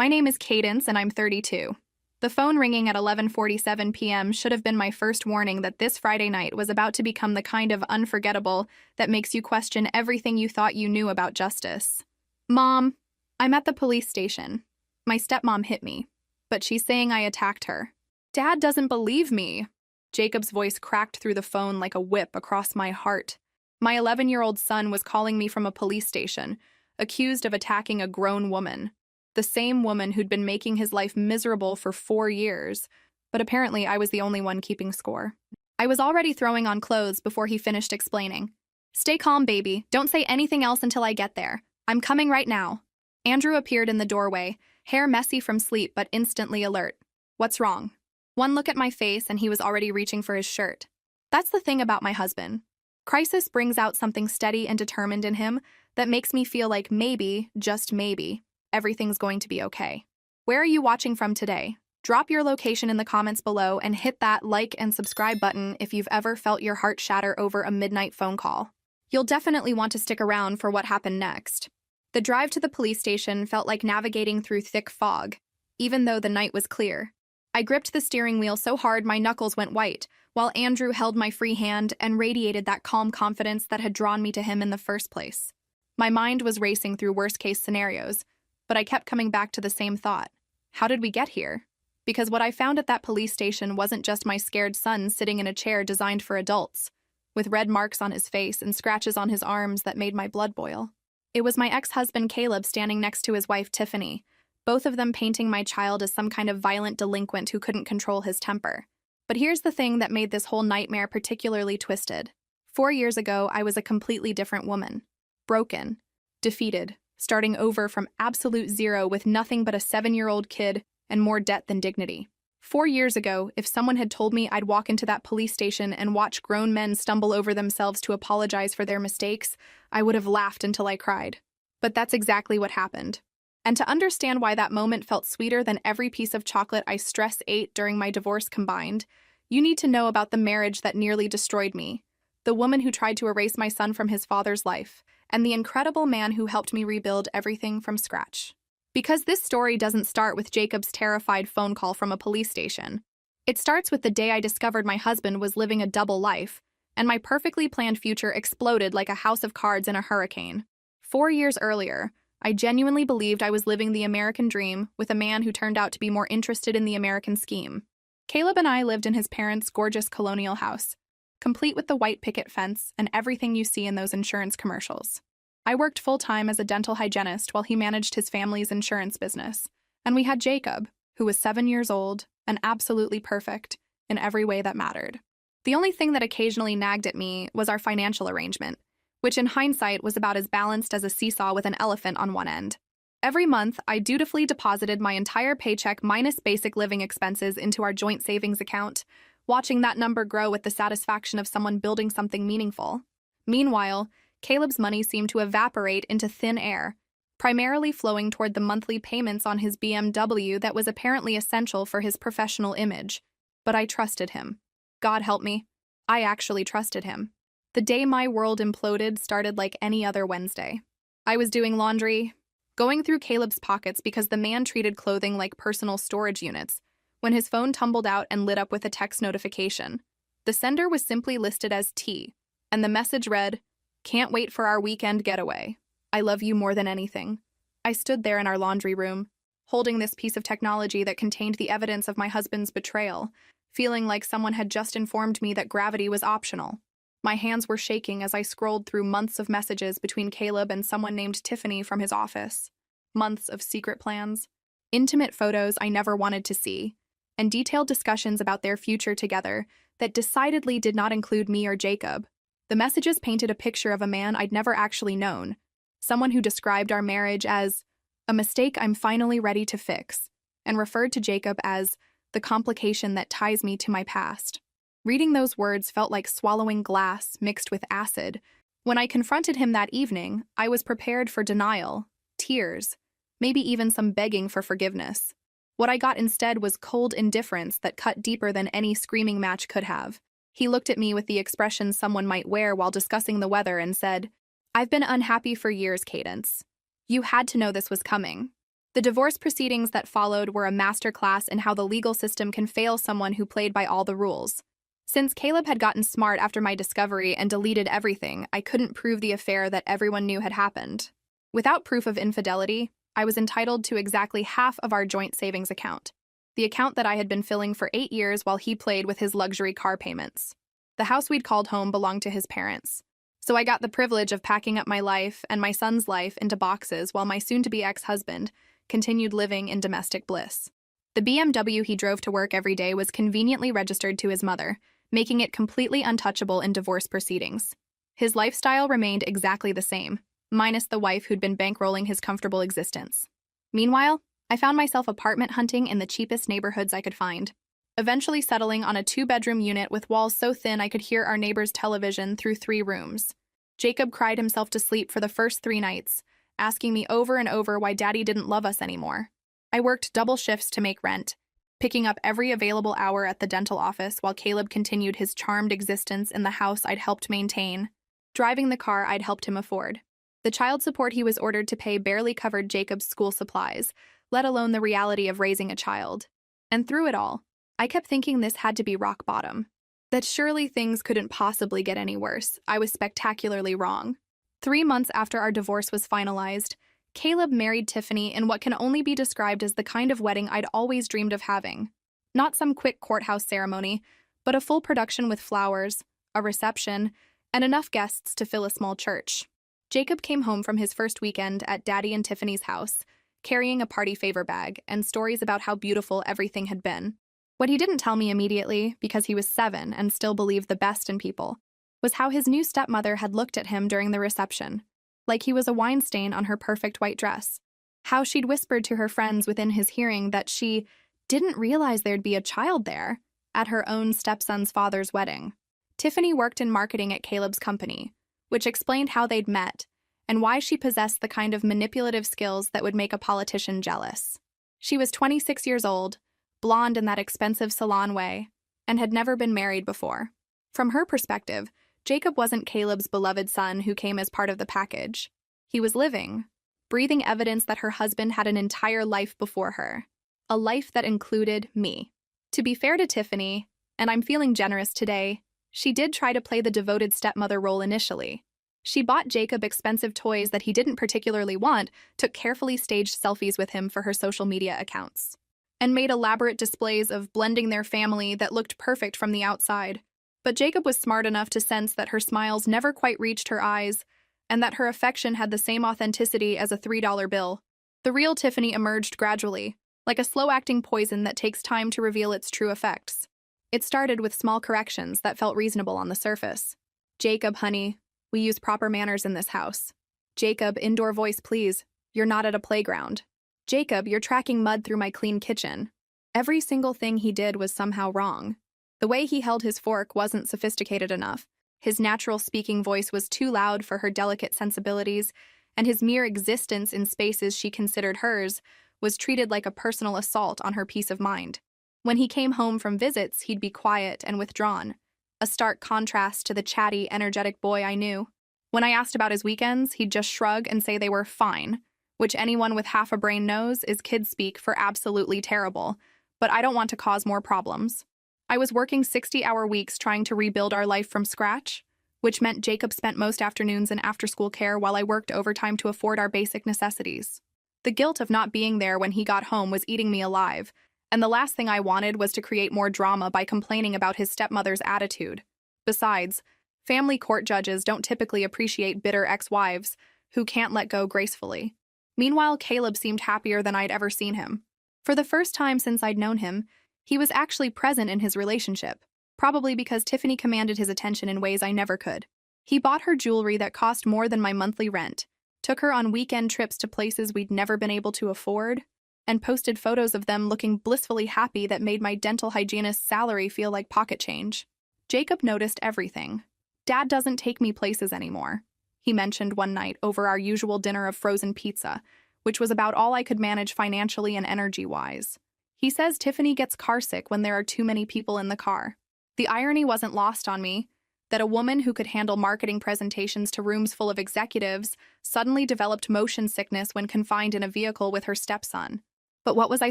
My name is Cadence and I'm 32. The phone ringing at 11:47 p.m. should have been my first warning that this Friday night was about to become the kind of unforgettable that makes you question everything you thought you knew about justice. Mom, I'm at the police station. My stepmom hit me, but she's saying I attacked her. Dad doesn't believe me. Jacob's voice cracked through the phone like a whip across my heart. My 11-year-old son was calling me from a police station, accused of attacking a grown woman. The same woman who'd been making his life miserable for 4 years, but apparently I was the only one keeping score. I was already throwing on clothes before he finished explaining. Stay calm, baby. Don't say anything else until I get there. I'm coming right now. Andrew appeared in the doorway, hair messy from sleep but instantly alert. What's wrong? One look at my face and he was already reaching for his shirt. That's the thing about my husband. Crisis brings out something steady and determined in him that makes me feel like maybe, just maybe, everything's going to be okay. Where are you watching from today? Drop your location in the comments below and hit that like and subscribe button if you've ever felt your heart shatter over a midnight phone call. You'll definitely want to stick around for what happened next. The drive to the police station felt like navigating through thick fog, even though the night was clear. I gripped the steering wheel so hard my knuckles went white, while Andrew held my free hand and radiated that calm confidence that had drawn me to him in the first place. My mind was racing through worst-case scenarios, but I kept coming back to the same thought. How did we get here? Because what I found at that police station wasn't just my scared son sitting in a chair designed for adults, with red marks on his face and scratches on his arms that made my blood boil. It was my ex-husband Caleb standing next to his wife Tiffany, both of them painting my child as some kind of violent delinquent who couldn't control his temper. But here's the thing that made this whole nightmare particularly twisted. 4 years ago, I was a completely different woman. Broken, defeated, starting over from absolute zero with nothing but a 7-year-old kid and more debt than dignity. 4 years ago, if someone had told me I'd walk into that police station and watch grown men stumble over themselves to apologize for their mistakes, I would have laughed until I cried. But that's exactly what happened. And to understand why that moment felt sweeter than every piece of chocolate I stress ate during my divorce combined, you need to know about the marriage that nearly destroyed me, the woman who tried to erase my son from his father's life, and the incredible man who helped me rebuild everything from scratch. Because this story doesn't start with Jacob's terrified phone call from a police station. It starts with the day I discovered my husband was living a double life, and my perfectly planned future exploded like a house of cards in a hurricane. 4 years earlier, I genuinely believed I was living the American dream with a man who turned out to be more interested in the American scheme. Caleb and I lived in his parents' gorgeous colonial house, complete with the white picket fence and everything you see in those insurance commercials. I worked full-time as a dental hygienist while he managed his family's insurance business, and we had Jacob, who was 7 years old and absolutely perfect in every way that mattered. The only thing that occasionally nagged at me was our financial arrangement, which in hindsight was about as balanced as a seesaw with an elephant on one end. Every month, I dutifully deposited my entire paycheck minus basic living expenses into our joint savings account, watching that number grow with the satisfaction of someone building something meaningful. Meanwhile, Caleb's money seemed to evaporate into thin air, primarily flowing toward the monthly payments on his BMW that was apparently essential for his professional image. But I trusted him. God help me, I actually trusted him. The day my world imploded started like any other Wednesday. I was doing laundry, going through Caleb's pockets because the man treated clothing like personal storage units, when his phone tumbled out and lit up with a text notification. The sender was simply listed as T, and the message read, "Can't wait for our weekend getaway. I love you more than anything." I stood there in our laundry room, holding this piece of technology that contained the evidence of my husband's betrayal, feeling like someone had just informed me that gravity was optional. My hands were shaking as I scrolled through months of messages between Caleb and someone named Tiffany from his office. Months of secret plans, intimate photos I never wanted to see, and detailed discussions about their future together that decidedly did not include me or Jacob. The messages painted a picture of a man I'd never actually known, someone who described our marriage as a mistake I'm finally ready to fix, and referred to Jacob as the complication that ties me to my past. Reading those words felt like swallowing glass mixed with acid. When I confronted him that evening, I was prepared for denial, tears, maybe even some begging for forgiveness. What I got instead was cold indifference that cut deeper than any screaming match could have. He looked at me with the expression someone might wear while discussing the weather and said, "I've been unhappy for years, Cadence. You had to know this was coming. The divorce proceedings that followed were a masterclass in how the legal system can fail someone who played by all the rules. Since Caleb had gotten smart after my discovery and deleted everything, I couldn't prove the affair that everyone knew had happened. Without proof of infidelity, I was entitled to exactly half of our joint savings account, the account that I had been filling for 8 years while he played with his luxury car payments. The house we'd called home belonged to his parents, so I got the privilege of packing up my life and my son's life into boxes while my soon-to-be ex-husband continued living in domestic bliss. The BMW he drove to work every day was conveniently registered to his mother, making it completely untouchable in divorce proceedings. His lifestyle remained exactly the same, minus the wife who'd been bankrolling his comfortable existence. Meanwhile, I found myself apartment hunting in the cheapest neighborhoods I could find, eventually settling on a 2-bedroom unit with walls so thin I could hear our neighbor's television through 3 rooms. Jacob cried himself to sleep for the first 3 nights, asking me over and over why Daddy didn't love us anymore. I worked double shifts to make rent, picking up every available hour at the dental office while Caleb continued his charmed existence in the house I'd helped maintain, driving the car I'd helped him afford. The child support he was ordered to pay barely covered Jacob's school supplies, let alone the reality of raising a child. And through it all, I kept thinking this had to be rock bottom. That surely things couldn't possibly get any worse. I was spectacularly wrong. 3 months after our divorce was finalized, Caleb married Tiffany in what can only be described as the kind of wedding I'd always dreamed of having. Not some quick courthouse ceremony, but a full production with flowers, a reception, and enough guests to fill a small church. Jacob came home from his first weekend at Daddy and Tiffany's house, carrying a party favor bag and stories about how beautiful everything had been. What he didn't tell me immediately, because he was 7 and still believed the best in people, was how his new stepmother had looked at him during the reception, like he was a wine stain on her perfect white dress. How she'd whispered to her friends within his hearing that she didn't realize there'd be a child there at her own stepson's father's wedding. Tiffany worked in marketing at Caleb's company, which explained how they'd met and why she possessed the kind of manipulative skills that would make a politician jealous. She was 26 years old, blonde in that expensive salon way, and had never been married before. From her perspective, Jacob wasn't Caleb's beloved son who came as part of the package. He was living, breathing evidence that her husband had an entire life before her, a life that included me. To be fair to Tiffany, and I'm feeling generous today, she did try to play the devoted stepmother role initially. She bought Jacob expensive toys that he didn't particularly want, took carefully staged selfies with him for her social media accounts, and made elaborate displays of blending their family that looked perfect from the outside. But Jacob was smart enough to sense that her smiles never quite reached her eyes, and that her affection had the same authenticity as a $3 bill. The real Tiffany emerged gradually, like a slow-acting poison that takes time to reveal its true effects. It started with small corrections that felt reasonable on the surface. Jacob, honey, we use proper manners in this house. Jacob, indoor voice, please. You're not at a playground. Jacob, you're tracking mud through my clean kitchen. Every single thing he did was somehow wrong. The way he held his fork wasn't sophisticated enough. His natural speaking voice was too loud for her delicate sensibilities, and his mere existence in spaces she considered hers was treated like a personal assault on her peace of mind. When he came home from visits, he'd be quiet and withdrawn, a stark contrast to the chatty, energetic boy I knew. When I asked about his weekends, he'd just shrug and say they were fine, which anyone with half a brain knows is kid speak for absolutely terrible, but I don't want to cause more problems. I was working 60-hour weeks trying to rebuild our life from scratch, which meant Jacob spent most afternoons in after-school care while I worked overtime to afford our basic necessities. The guilt of not being there when he got home was eating me alive, and the last thing I wanted was to create more drama by complaining about his stepmother's attitude. Besides, family court judges don't typically appreciate bitter ex-wives who can't let go gracefully. Meanwhile, Caleb seemed happier than I'd ever seen him. For the first time since I'd known him, he was actually present in his relationship, probably because Tiffany commanded his attention in ways I never could. He bought her jewelry that cost more than my monthly rent, took her on weekend trips to places we'd never been able to afford, and posted photos of them looking blissfully happy that made my dental hygienist's salary feel like pocket change. Jacob noticed everything. Dad doesn't take me places anymore, he mentioned one night over our usual dinner of frozen pizza, which was about all I could manage financially and energy-wise. He says Tiffany gets carsick when there are too many people in the car. The irony wasn't lost on me. that a woman who could handle marketing presentations to rooms full of executives suddenly developed motion sickness when confined in a vehicle with her stepson. But what was I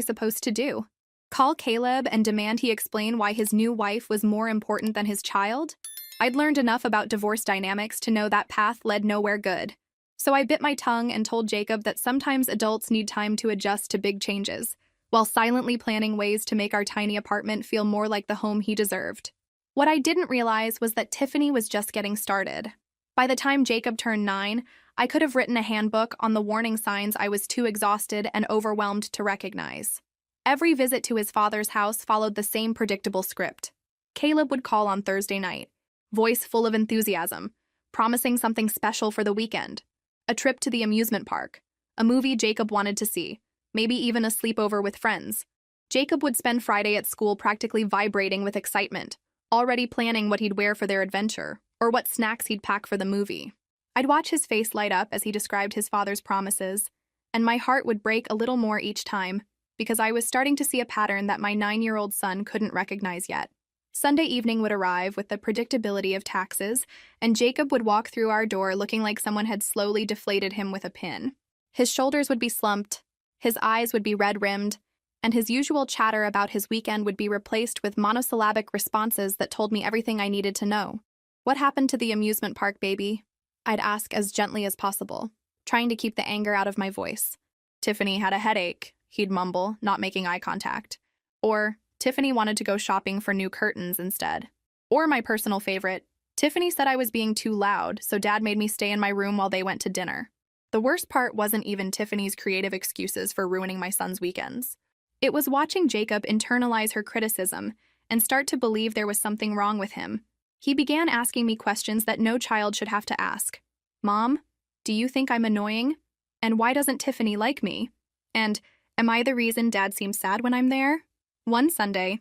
supposed to do? Call Caleb and demand he explain why his new wife was more important than his child? I'd learned enough about divorce dynamics to know that path led nowhere good. So I bit my tongue and told Jacob that sometimes adults need time to adjust to big changes, while silently planning ways to make our tiny apartment feel more like the home he deserved. What I didn't realize was that Tiffany was just getting started. By the time Jacob turned 9, I could have written a handbook on the warning signs I was too exhausted and overwhelmed to recognize. Every visit to his father's house followed the same predictable script. Caleb would call on Thursday night, voice full of enthusiasm, promising something special for the weekend. A trip to the amusement park, a movie Jacob wanted to see, maybe even a sleepover with friends. Jacob would spend Friday at school practically vibrating with excitement, already planning what he'd wear for their adventure, or what snacks he'd pack for the movie. I'd watch his face light up as he described his father's promises, and my heart would break a little more each time, because I was starting to see a pattern that my 9-year-old son couldn't recognize yet. Sunday evening would arrive with the predictability of taxes, and Jacob would walk through our door looking like someone had slowly deflated him with a pin. His shoulders would be slumped, his eyes would be red-rimmed, and his usual chatter about his weekend would be replaced with monosyllabic responses that told me everything I needed to know. "What happened to the amusement park, baby?" I'd ask as gently as possible, trying to keep the anger out of my voice. "Tiffany had a headache," he'd mumble, not making eye contact. Or, "Tiffany wanted to go shopping for new curtains instead." Or my personal favorite, "Tiffany said I was being too loud, so Dad made me stay in my room while they went to dinner." The worst part wasn't even Tiffany's creative excuses for ruining my son's weekends. It was watching Jacob internalize her criticism and start to believe there was something wrong with him. He began asking me questions that no child should have to ask. "Mom, do you think I'm annoying? And why doesn't Tiffany like me? And am I the reason Dad seems sad when I'm there?" One Sunday,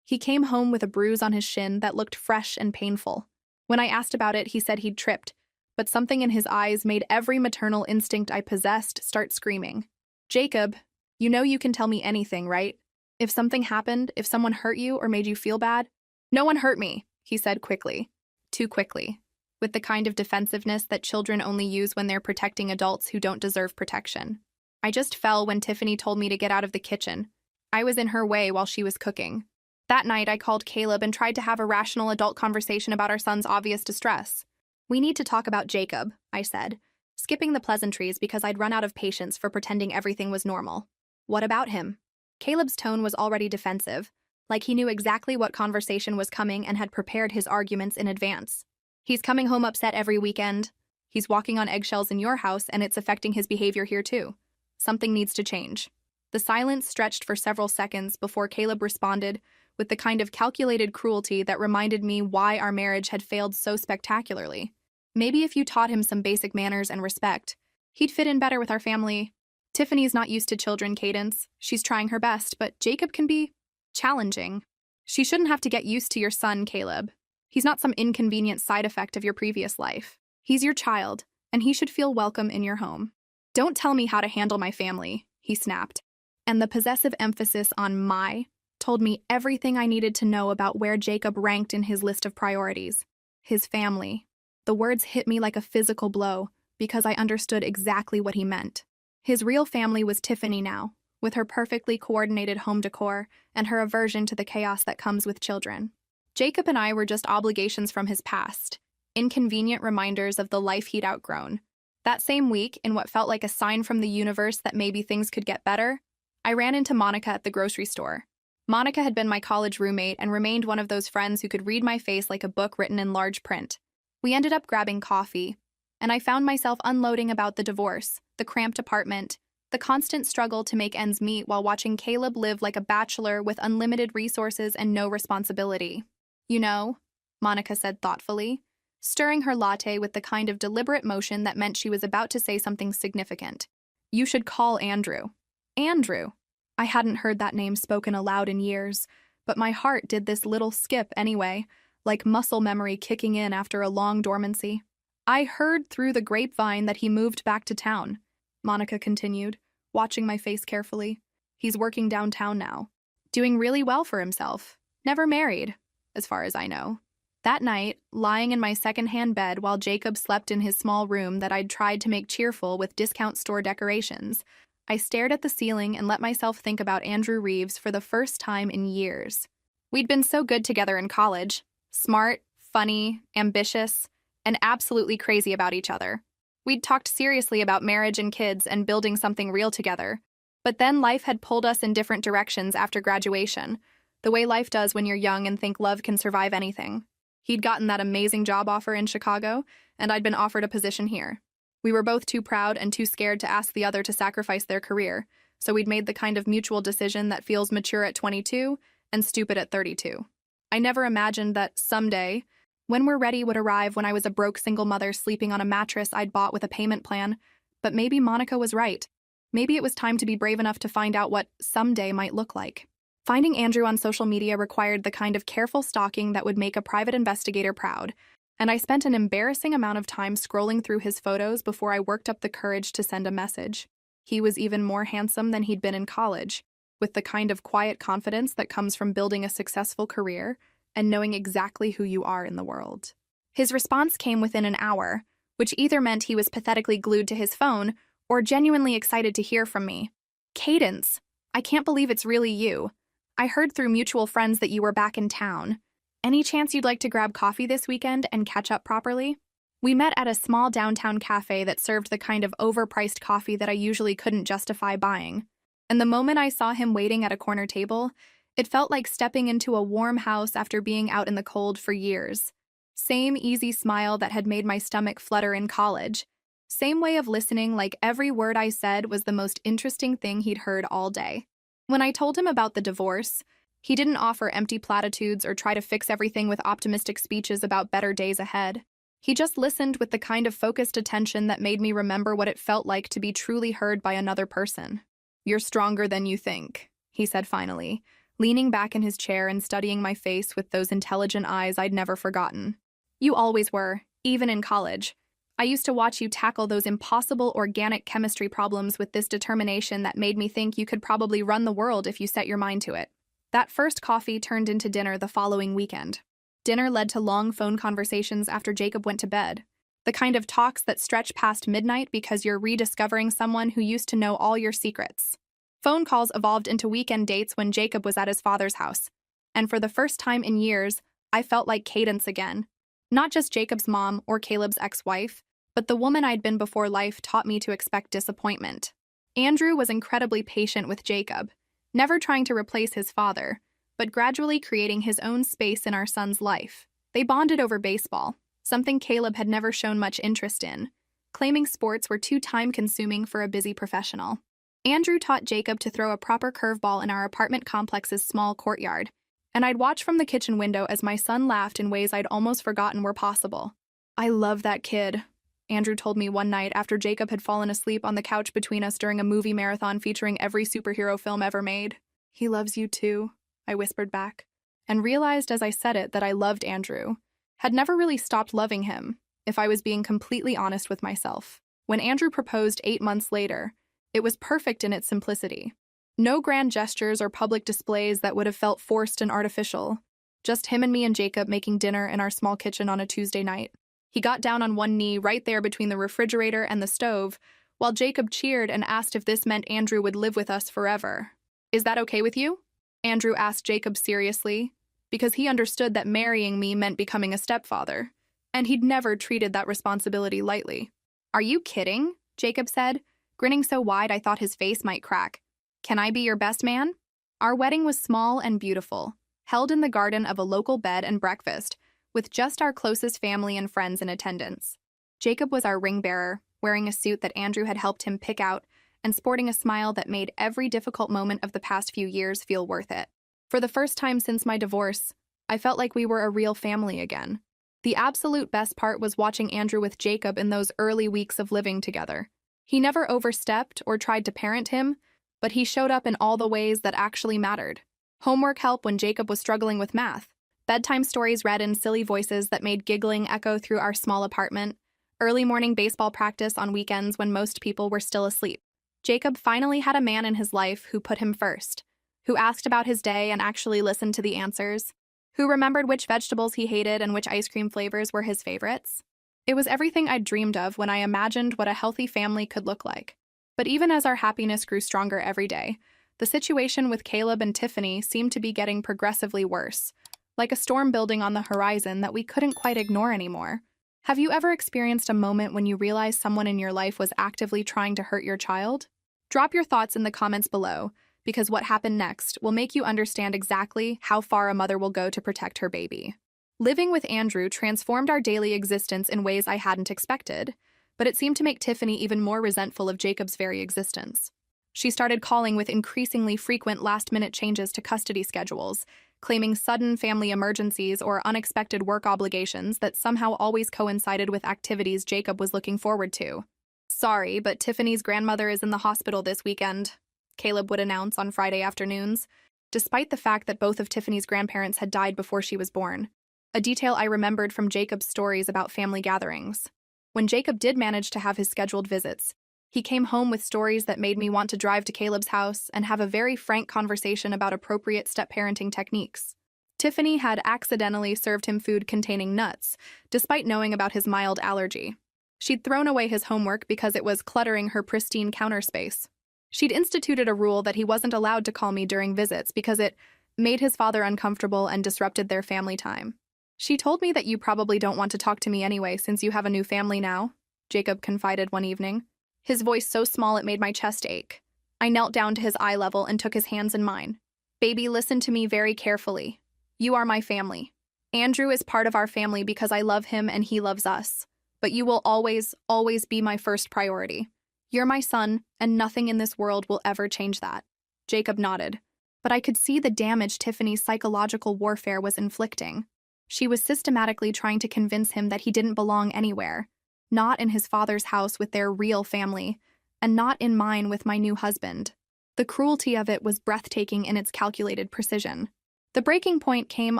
he came home with a bruise on his shin that looked fresh and painful. When I asked about it, he said he'd tripped, but something in his eyes made every maternal instinct I possessed start screaming. "Jacob, you know you can tell me anything, right? If something happened, if someone hurt you or made you feel bad." "No one hurt me," he said quickly. Too quickly. With the kind of defensiveness that children only use when they're protecting adults who don't deserve protection. I just fell when Tiffany told me to get out of the kitchen. I was in her way while she was cooking. That night, I called Caleb and tried to have a rational adult conversation about our son's obvious distress. "We need to talk about Jacob," I said, skipping the pleasantries because I'd run out of patience for pretending everything was normal. "What about him?" Caleb's tone was already defensive, like he knew exactly what conversation was coming and had prepared his arguments in advance. "He's coming home upset every weekend. He's walking on eggshells in your house, and it's affecting his behavior here too. Something needs to change." The silence stretched for several seconds before Caleb responded with the kind of calculated cruelty that reminded me why our marriage had failed so spectacularly. "Maybe if you taught him some basic manners and respect, he'd fit in better with our family. Tiffany's not used to children, Cadence. She's trying her best, but Jacob can be challenging. She shouldn't have to get used to your son, Caleb. He's not some inconvenient side effect of your previous life. He's your child, and he should feel welcome in your home." "Don't tell me how to handle my family," he snapped. And the possessive emphasis on "my" told me everything I needed to know about where Jacob ranked in his list of priorities. His family. The words hit me like a physical blow because I understood exactly what he meant. His real family was Tiffany now, with her perfectly coordinated home decor and her aversion to the chaos that comes with children. Jacob and I were just obligations from his past, inconvenient reminders of the life he'd outgrown. That same week, in what felt like a sign from the universe that maybe things could get better, I ran into Monica at the grocery store. Monica had been my college roommate and remained one of those friends who could read my face like a book written in large print. We ended up grabbing coffee, and I found myself unloading about the divorce, the cramped apartment, the constant struggle to make ends meet while watching Caleb live like a bachelor with unlimited resources and no responsibility. "You know," Monica said thoughtfully, stirring her latte with the kind of deliberate motion that meant she was about to say something significant. "You should call Andrew." Andrew. I hadn't heard that name spoken aloud in years, but my heart did this little skip anyway, like muscle memory kicking in after a long dormancy. "I heard through the grapevine that he moved back to town," Monica continued, watching my face carefully. "He's working downtown now, doing really well for himself. Never married, as far as I know." That night, lying in my secondhand bed while Jacob slept in his small room that I'd tried to make cheerful with discount store decorations, I stared at the ceiling and let myself think about Andrew Reeves for the first time in years. We'd been so good together in college. Smart, funny, ambitious, and absolutely crazy about each other. We'd talked seriously about marriage and kids and building something real together. But then life had pulled us in different directions after graduation, the way life does when you're young and think love can survive anything. He'd gotten that amazing job offer in Chicago, and I'd been offered a position here. We were both too proud and too scared to ask the other to sacrifice their career, so we'd made the kind of mutual decision that feels mature at 22 and stupid at 32. I never imagined that someday, when we're ready would arrive when I was a broke single mother sleeping on a mattress I'd bought with a payment plan, but maybe Monica was right. Maybe it was time to be brave enough to find out what someday might look like. Finding Andrew on social media required the kind of careful stalking that would make a private investigator proud, and I spent an embarrassing amount of time scrolling through his photos before I worked up the courage to send a message. He was even more handsome than he'd been in college, with the kind of quiet confidence that comes from building a successful career and knowing exactly who you are in the world. His response came within an hour, which either meant he was pathetically glued to his phone or genuinely excited to hear from me. Cadence, I can't believe it's really you. I heard through mutual friends that you were back in town. Any chance you'd like to grab coffee this weekend and catch up properly? We met at a small downtown cafe that served the kind of overpriced coffee that I usually couldn't justify buying. And the moment I saw him waiting at a corner table, it felt like stepping into a warm house after being out in the cold for years. Same easy smile that had made my stomach flutter in college. Same way of listening, like every word I said was the most interesting thing he'd heard all day. When I told him about the divorce, he didn't offer empty platitudes or try to fix everything with optimistic speeches about better days ahead. He just listened with the kind of focused attention that made me remember what it felt like to be truly heard by another person. "You're stronger than you think," he said finally, leaning back in his chair and studying my face with those intelligent eyes I'd never forgotten. "You always were, even in college. I used to watch you tackle those impossible organic chemistry problems with this determination that made me think you could probably run the world if you set your mind to it." That first coffee turned into dinner the following weekend. Dinner led to long phone conversations after Jacob went to bed. The kind of talks that stretch past midnight because you're rediscovering someone who used to know all your secrets. Phone calls evolved into weekend dates when Jacob was at his father's house. And for the first time in years, I felt like Cadence again. Not just Jacob's mom or Caleb's ex-wife, but the woman I'd been before life taught me to expect disappointment. Andrew was incredibly patient with Jacob, never trying to replace his father, but gradually creating his own space in our son's life. They bonded over baseball, something Caleb had never shown much interest in, claiming sports were too time-consuming for a busy professional. Andrew taught Jacob to throw a proper curveball in our apartment complex's small courtyard, and I'd watch from the kitchen window as my son laughed in ways I'd almost forgotten were possible. "I love that kid," Andrew told me one night after Jacob had fallen asleep on the couch between us during a movie marathon featuring every superhero film ever made. "He loves you too," I whispered back, and realized as I said it that I loved Andrew. Had never really stopped loving him, if I was being completely honest with myself. When Andrew proposed 8 months later, it was perfect in its simplicity. No grand gestures or public displays that would have felt forced and artificial. Just him and me and Jacob making dinner in our small kitchen on a Tuesday night. He got down on one knee right there between the refrigerator and the stove, while Jacob cheered and asked if this meant Andrew would live with us forever. "Is that okay with you?" Andrew asked Jacob seriously, because he understood that marrying me meant becoming a stepfather, and he'd never treated that responsibility lightly. "Are you kidding?" Jacob said, grinning so wide I thought his face might crack. "Can I be your best man?" Our wedding was small and beautiful, held in the garden of a local bed and breakfast, with just our closest family and friends in attendance. Jacob was our ring bearer, wearing a suit that Andrew had helped him pick out and sporting a smile that made every difficult moment of the past few years feel worth it. For the first time since my divorce, I felt like we were a real family again. The absolute best part was watching Andrew with Jacob in those early weeks of living together. He never overstepped or tried to parent him, but he showed up in all the ways that actually mattered. Homework help when Jacob was struggling with math, bedtime stories read in silly voices that made giggling echo through our small apartment, early morning baseball practice on weekends when most people were still asleep. Jacob finally had a man in his life who put him first, who asked about his day and actually listened to the answers, Who remembered which vegetables he hated and which ice cream flavors were his favorites? It was everything I'd dreamed of when I imagined what a healthy family could look like. But even as our happiness grew stronger every day, the situation with Caleb and Tiffany seemed to be getting progressively worse, like a storm building on the horizon that we couldn't quite ignore anymore. Have you ever experienced a moment when you realized someone in your life was actively trying to hurt your child? Drop your thoughts in the comments below, because what happened next will make you understand exactly how far a mother will go to protect her baby. Living with Andrew transformed our daily existence in ways I hadn't expected, but it seemed to make Tiffany even more resentful of Jacob's very existence. She started calling with increasingly frequent last-minute changes to custody schedules, claiming sudden family emergencies or unexpected work obligations that somehow always coincided with activities Jacob was looking forward to. "Sorry, but Tiffany's grandmother is in the hospital this weekend," Caleb would announce on Friday afternoons, despite the fact that both of Tiffany's grandparents had died before she was born. A detail I remembered from Jacob's stories about family gatherings. When Jacob did manage to have his scheduled visits, he came home with stories that made me want to drive to Caleb's house and have a very frank conversation about appropriate step-parenting techniques. Tiffany had accidentally served him food containing nuts, despite knowing about his mild allergy. She'd thrown away his homework because it was cluttering her pristine counter space. She'd instituted a rule that he wasn't allowed to call me during visits because it made his father uncomfortable and disrupted their family time. "She told me that you probably don't want to talk to me anyway since you have a new family now," Jacob confided one evening, his voice so small it made my chest ache. I knelt down to his eye level and took his hands in mine. "Baby, listen to me very carefully. You are my family. Andrew is part of our family because I love him and he loves us. But you will always, always be my first priority. You're my son, and nothing in this world will ever change that." Jacob nodded, but I could see the damage Tiffany's psychological warfare was inflicting. She was systematically trying to convince him that he didn't belong anywhere, not in his father's house with their real family, and not in mine with my new husband. The cruelty of it was breathtaking in its calculated precision. The breaking point came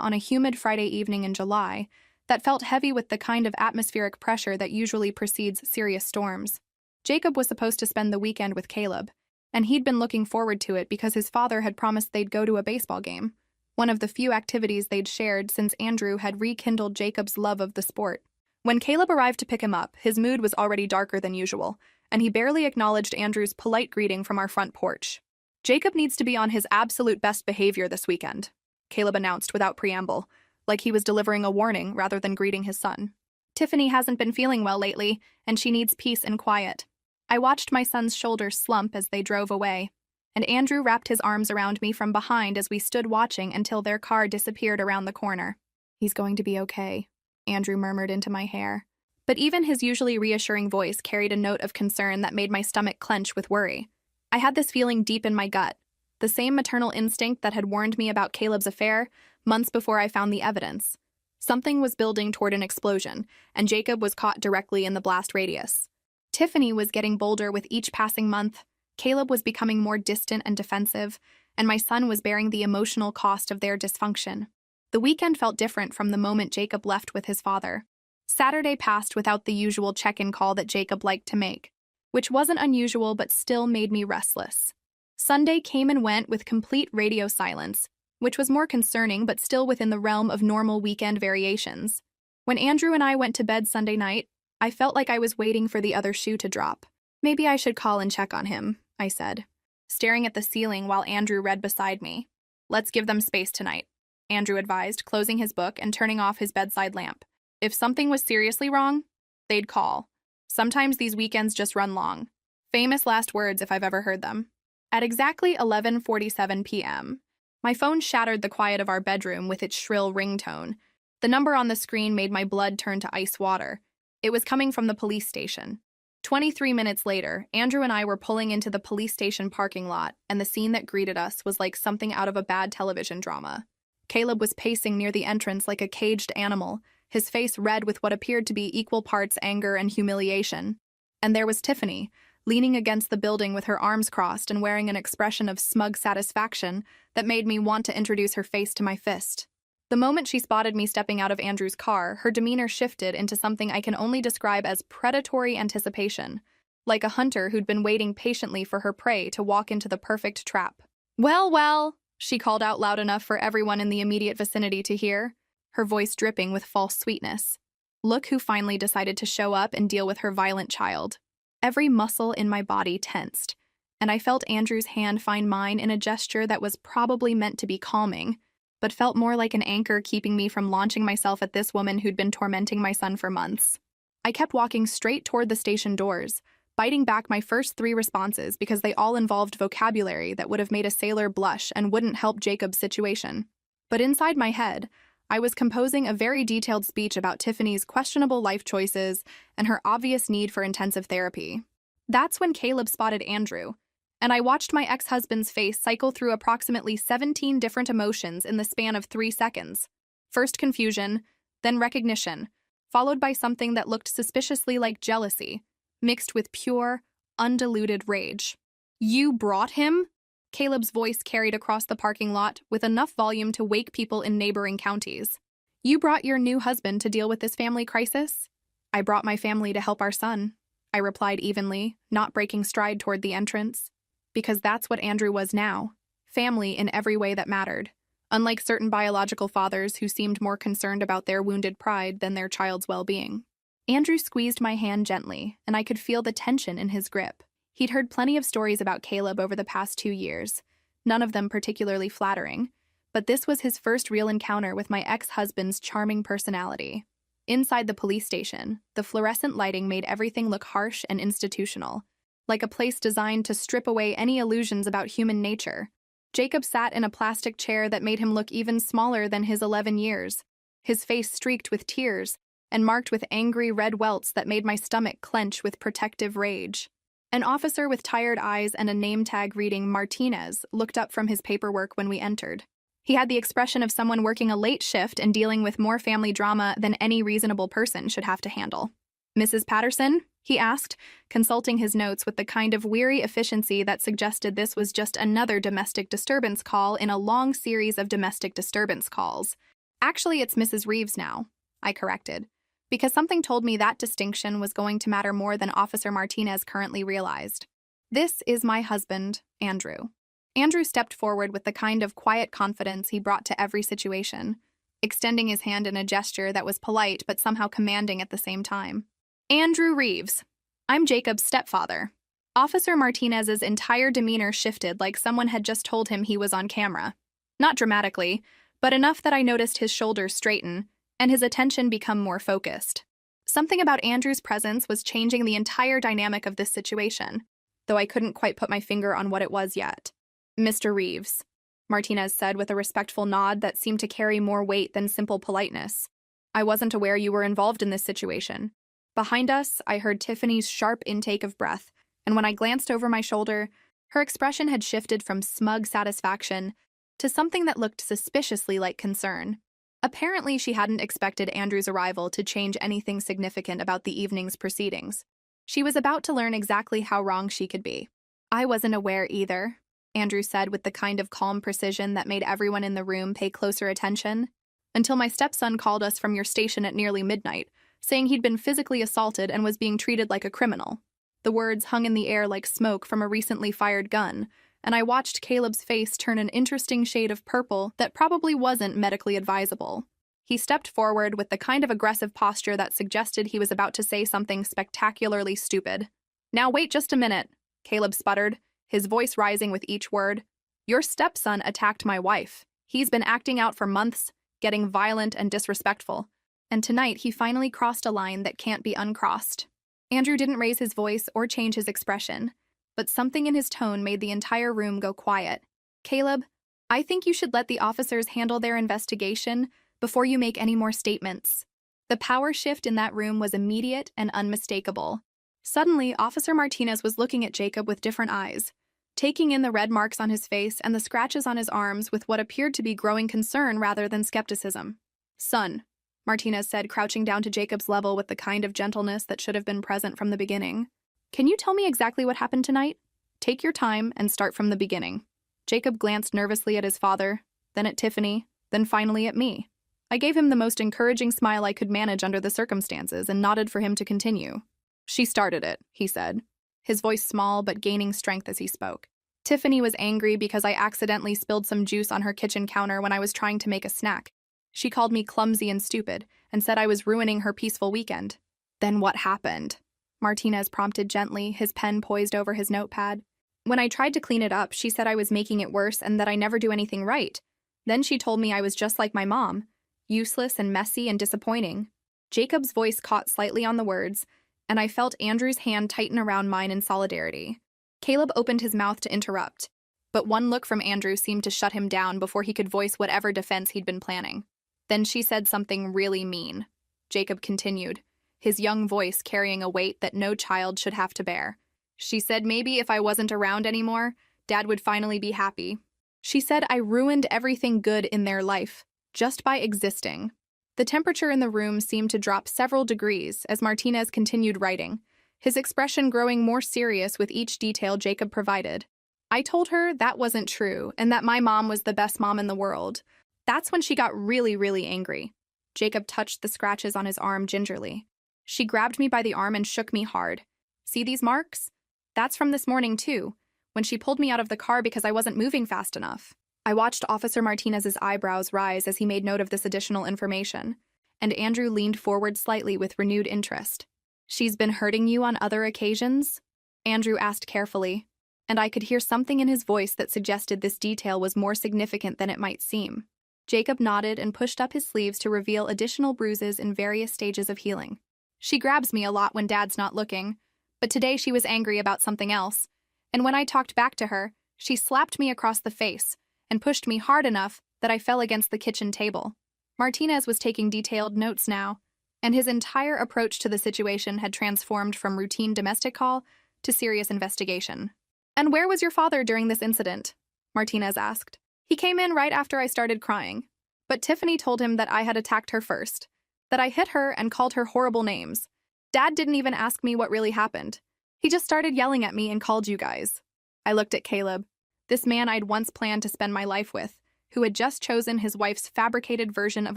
on a humid Friday evening in July that felt heavy with the kind of atmospheric pressure that usually precedes serious storms. Jacob was supposed to spend the weekend with Caleb, and he'd been looking forward to it because his father had promised they'd go to a baseball game, one of the few activities they'd shared since Andrew had rekindled Jacob's love of the sport. When Caleb arrived to pick him up, his mood was already darker than usual, and he barely acknowledged Andrew's polite greeting from our front porch. "Jacob needs to be on his absolute best behavior this weekend," Caleb announced without preamble, like he was delivering a warning rather than greeting his son. "Tiffany hasn't been feeling well lately, and she needs peace and quiet." I watched my son's shoulders slump as they drove away, and Andrew wrapped his arms around me from behind as we stood watching until their car disappeared around the corner. "He's going to be okay," Andrew murmured into my hair. But even his usually reassuring voice carried a note of concern that made my stomach clench with worry. I had this feeling deep in my gut, the same maternal instinct that had warned me about Caleb's affair months before I found the evidence. Something was building toward an explosion, and Jacob was caught directly in the blast radius. Tiffany was getting bolder with each passing month, Caleb was becoming more distant and defensive, and my son was bearing the emotional cost of their dysfunction. The weekend felt different from the moment Jacob left with his father. Saturday passed without the usual check-in call that Jacob liked to make, which wasn't unusual but still made me restless. Sunday came and went with complete radio silence, which was more concerning but still within the realm of normal weekend variations. When Andrew and I went to bed Sunday night, I felt like I was waiting for the other shoe to drop. "Maybe I should call and check on him," I said, staring at the ceiling while Andrew read beside me. "Let's give them space tonight," Andrew advised, closing his book and turning off his bedside lamp. If something was seriously wrong, they'd call. Sometimes these weekends just run long. Famous last words if I've ever heard them. At exactly 11:47 p.m., my phone shattered the quiet of our bedroom with its shrill ringtone. The number on the screen made my blood turn to ice water. It was coming from the police station. 23 minutes later, Andrew and I were pulling into the police station parking lot, and the scene that greeted us was like something out of a bad television drama. Caleb was pacing near the entrance like a caged animal, his face red with what appeared to be equal parts anger and humiliation. And there was Tiffany, leaning against the building with her arms crossed and wearing an expression of smug satisfaction that made me want to introduce her face to my fist. The moment she spotted me stepping out of Andrew's car, her demeanor shifted into something I can only describe as predatory anticipation, like a hunter who'd been waiting patiently for her prey to walk into the perfect trap. Well, she called out loud enough for everyone in the immediate vicinity to hear, her voice dripping with false sweetness. Look who finally decided to show up and deal with her violent child. Every muscle in my body tensed, and I felt Andrew's hand find mine in a gesture that was probably meant to be calming, but felt more like an anchor keeping me from launching myself at this woman who'd been tormenting my son for months. I kept walking straight toward the station doors, biting back my first 3 responses because they all involved vocabulary that would have made a sailor blush and wouldn't help Jacob's situation. But inside my head, I was composing a very detailed speech about Tiffany's questionable life choices and her obvious need for intensive therapy. That's when Caleb spotted Andrew, and I watched my ex-husband's face cycle through approximately 17 different emotions in the span of 3 seconds. First confusion, then recognition, followed by something that looked suspiciously like jealousy, mixed with pure, undiluted rage. "You brought him?" Caleb's voice carried across the parking lot with enough volume to wake people in neighboring counties. "You brought your new husband to deal with this family crisis?" "I brought my family to help our son," I replied evenly, not breaking stride toward the entrance. Because that's what Andrew was now. Family in every way that mattered. Unlike certain biological fathers who seemed more concerned about their wounded pride than their child's well-being. Andrew squeezed my hand gently, and I could feel the tension in his grip. He'd heard plenty of stories about Caleb over the past 2 years, none of them particularly flattering, but this was his first real encounter with my ex-husband's charming personality. Inside the police station, the fluorescent lighting made everything look harsh and institutional, like a place designed to strip away any illusions about human nature. Jacob sat in a plastic chair that made him look even smaller than his 11 years, his face streaked with tears and marked with angry red welts that made my stomach clench with protective rage. An officer with tired eyes and a name tag reading Martinez looked up from his paperwork when we entered. He had the expression of someone working a late shift and dealing with more family drama than any reasonable person should have to handle. "Mrs. Patterson?" he asked, consulting his notes with the kind of weary efficiency that suggested this was just another domestic disturbance call in a long series of domestic disturbance calls. "Actually, it's Mrs. Reeves now," I corrected, because something told me that distinction was going to matter more than Officer Martinez currently realized. "This is my husband, Andrew." Andrew stepped forward with the kind of quiet confidence he brought to every situation, extending his hand in a gesture that was polite but somehow commanding at the same time. "Andrew Reeves. I'm Jacob's stepfather." Officer Martinez's entire demeanor shifted like someone had just told him he was on camera. Not dramatically, but enough that I noticed his shoulders straighten and his attention become more focused. Something about Andrew's presence was changing the entire dynamic of this situation, though I couldn't quite put my finger on what it was yet. "Mr. Reeves," Martinez said with a respectful nod that seemed to carry more weight than simple politeness. "I wasn't aware you were involved in this situation." Behind us, I heard Tiffany's sharp intake of breath, and when I glanced over my shoulder, her expression had shifted from smug satisfaction to something that looked suspiciously like concern. Apparently, she hadn't expected Andrew's arrival to change anything significant about the evening's proceedings. She was about to learn exactly how wrong she could be. "I wasn't aware either," Andrew said with the kind of calm precision that made everyone in the room pay closer attention, "until my stepson called us from your station at nearly midnight, saying he'd been physically assaulted and was being treated like a criminal." The words hung in the air like smoke from a recently fired gun, and I watched Caleb's face turn an interesting shade of purple that probably wasn't medically advisable. He stepped forward with the kind of aggressive posture that suggested he was about to say something spectacularly stupid. "Now wait just a minute," Caleb sputtered, his voice rising with each word. "Your stepson attacked my wife. He's been acting out for months, getting violent and disrespectful. And tonight he finally crossed a line that can't be uncrossed." Andrew didn't raise his voice or change his expression, but something in his tone made the entire room go quiet. "Caleb, I think you should let the officers handle their investigation before you make any more statements." The power shift in that room was immediate and unmistakable. Suddenly, Officer Martinez was looking at Jacob with different eyes, taking in the red marks on his face and the scratches on his arms with what appeared to be growing concern rather than skepticism. "Son," Martinez said, crouching down to Jacob's level with the kind of gentleness that should have been present from the beginning. "Can you tell me exactly what happened tonight? Take your time and start from the beginning." Jacob glanced nervously at his father, then at Tiffany, then finally at me. I gave him the most encouraging smile I could manage under the circumstances and nodded for him to continue. "She started it," he said, his voice small but gaining strength as he spoke. Tiffany was angry because I accidentally spilled some juice on her kitchen counter when I was trying to make a snack. She called me clumsy and stupid and said I was ruining her peaceful weekend. Then what happened? Martinez prompted gently, his pen poised over his notepad. When I tried to clean it up, she said I was making it worse and that I never do anything right. Then she told me I was just like my mom, useless and messy and disappointing. Jacob's voice caught slightly on the words, and I felt Andrew's hand tighten around mine in solidarity. Caleb opened his mouth to interrupt, but one look from Andrew seemed to shut him down before he could voice whatever defense he'd been planning. Then she said something really mean. Jacob continued, his young voice carrying a weight that no child should have to bear. She said maybe if I wasn't around anymore, Dad would finally be happy. She said I ruined everything good in their life, just by existing. The temperature in the room seemed to drop several degrees as Martinez continued writing, his expression growing more serious with each detail Jacob provided. I told her that wasn't true and that my mom was the best mom in the world. That's when she got really, really angry. Jacob touched the scratches on his arm gingerly. She grabbed me by the arm and shook me hard. See these marks? That's from this morning, too, when she pulled me out of the car because I wasn't moving fast enough. I watched Officer Martinez's eyebrows rise as he made note of this additional information, and Andrew leaned forward slightly with renewed interest. She's been hurting you on other occasions? Andrew asked carefully, and I could hear something in his voice that suggested this detail was more significant than it might seem. Jacob nodded and pushed up his sleeves to reveal additional bruises in various stages of healing. She grabs me a lot when Dad's not looking, but today she was angry about something else, and when I talked back to her, she slapped me across the face and pushed me hard enough that I fell against the kitchen table. Martinez was taking detailed notes now, and his entire approach to the situation had transformed from routine domestic call to serious investigation. "And where was your father during this incident?" Martinez asked. "He came in right after I started crying, but Tiffany told him that I had attacked her first, that I hit her and called her horrible names. Dad didn't even ask me what really happened. He just started yelling at me and called you guys." I looked at Caleb, this man I'd once planned to spend my life with, who had just chosen his wife's fabricated version of